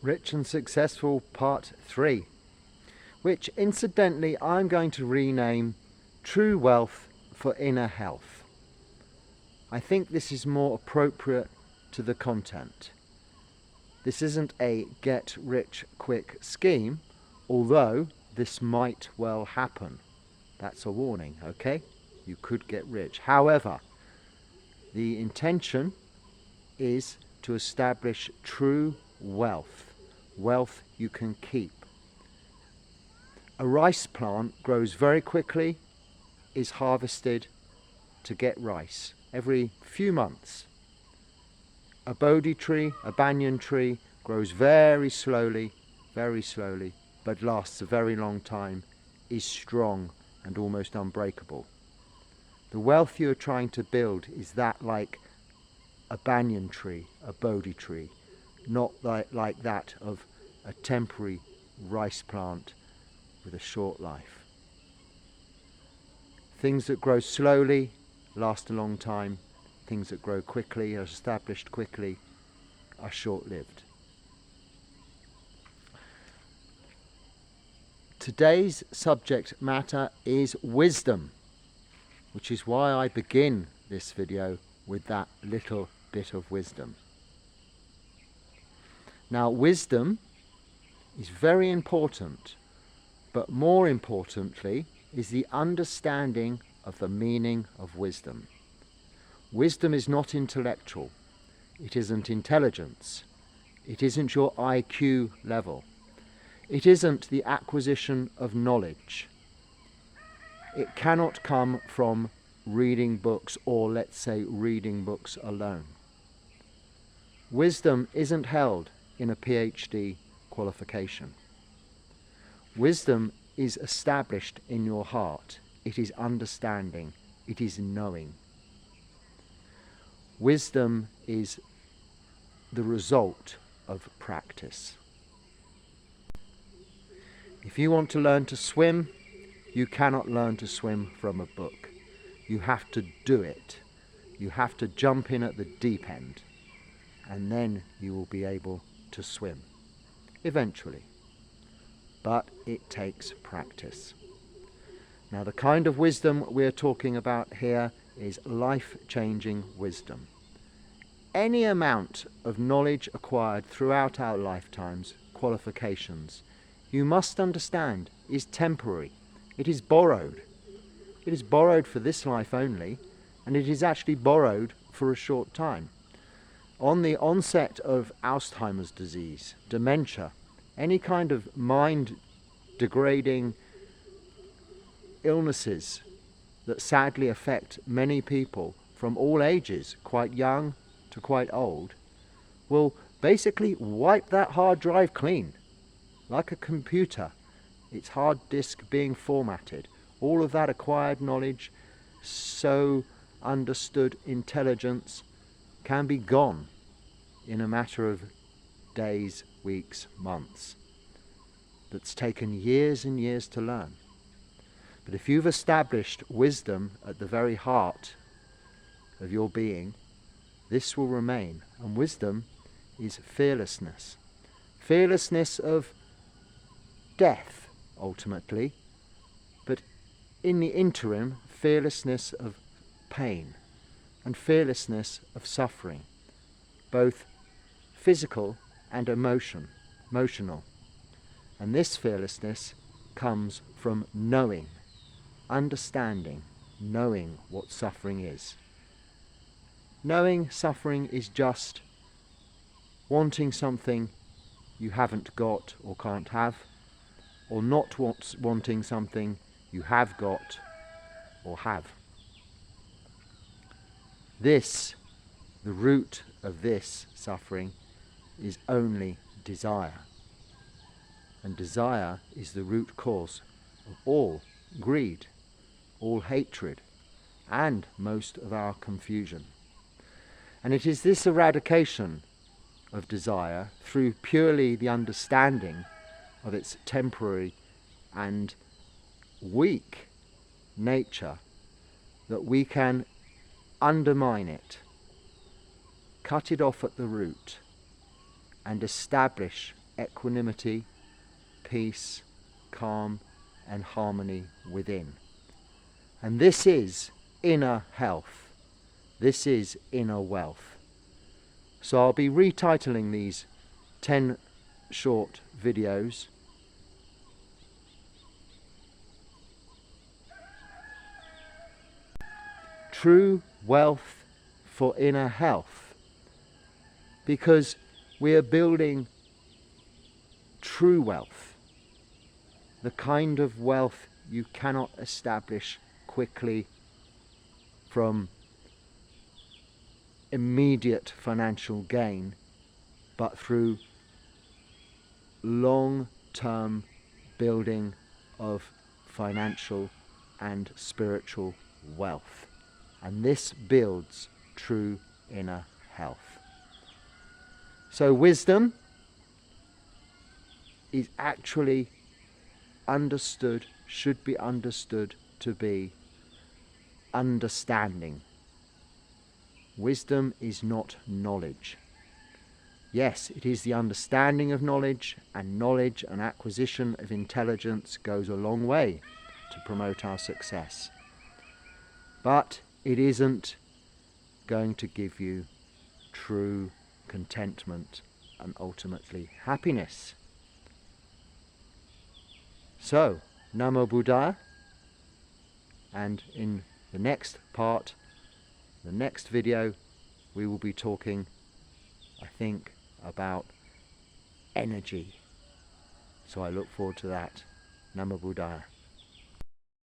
Rich and Successful Part 3, which incidentally I'm going to rename True Wealth for Inner Health. I think this is more appropriate to the content. This isn't a get-rich-quick scheme, although this might well happen. That's a warning, okay? You could get rich. However, the intention is to establish true wealth you can keep. A rice plant grows very quickly, is harvested to get rice every few months. A Bodhi tree, a banyan tree, grows very slowly, but lasts a very long time, is strong and almost unbreakable. The wealth you are trying to build is that like a banyan tree, a Bodhi tree, not like that of a temporary rice plant with a short life. Things that grow slowly last a long time. Things that grow quickly, are established quickly, are short-lived. Today's subject matter is wisdom, which is why I begin this video with that little bit of wisdom. Now, wisdom is very important, but more importantly is the understanding of the meaning of wisdom. Wisdom is not intellectual. It isn't intelligence. It isn't your IQ level. It isn't the acquisition of knowledge. It cannot come from reading books, or let's say reading books alone. Wisdom isn't held in a PhD qualification. Wisdom is established in your heart. It is understanding. It is knowing. Wisdom is the result of practice. If you want to learn to swim, you cannot learn to swim from a book. You have to do it. You have to jump in at the deep end, and then you will be able to swim, eventually. But it takes practice. Now, the kind of wisdom we're talking about here is life-changing wisdom. Any amount of knowledge acquired throughout our lifetimes, qualifications, you must understand is temporary. It is borrowed. It is borrowed for this life only, and it is actually borrowed for a short time. On the onset of Alzheimer's disease, dementia, any kind of mind-degrading illnesses that sadly affect many people from all ages, quite young to quite old, will basically wipe that hard drive clean, like a computer, its hard disk being formatted. All of that acquired knowledge, so understood intelligence, can be gone in a matter of days, weeks, months. That's taken years and years to learn. But if you've established wisdom at the very heart of your being, this will remain. And wisdom is fearlessness. Fearlessness of death, ultimately, but in the interim, fearlessness of pain and fearlessness of suffering, both physical and emotional. And this fearlessness comes from knowing, understanding, knowing what suffering is. Knowing suffering is just wanting something you haven't got or can't have, or not wanting something you have got or have. This, the root of this suffering, is only desire. And desire is the root cause of all greed, all hatred, and most of our confusion. And it is this eradication of desire through purely the understanding of its temporary and weak nature that we can undermine it, cut it off at the root, and establish equanimity, peace, calm and harmony within. And this is inner health. This is inner wealth. So I'll be retitling these 10 short videos True Wealth for Inner Health, because we are building true wealth, the kind of wealth you cannot establish quickly from immediate financial gain, but through long-term building of financial and spiritual wealth. And this builds true inner health. So wisdom is actually understood, should be understood to be understanding. Wisdom is not knowledge. Yes, it is the understanding of knowledge, and knowledge and acquisition of intelligence goes a long way to promote our success. But it isn't going to give you true contentment and ultimately happiness. So, Namo Buddhaya, and in the next part, the next video, we will be talking, I think, about energy. So I look forward to that. Namo Buddhaya.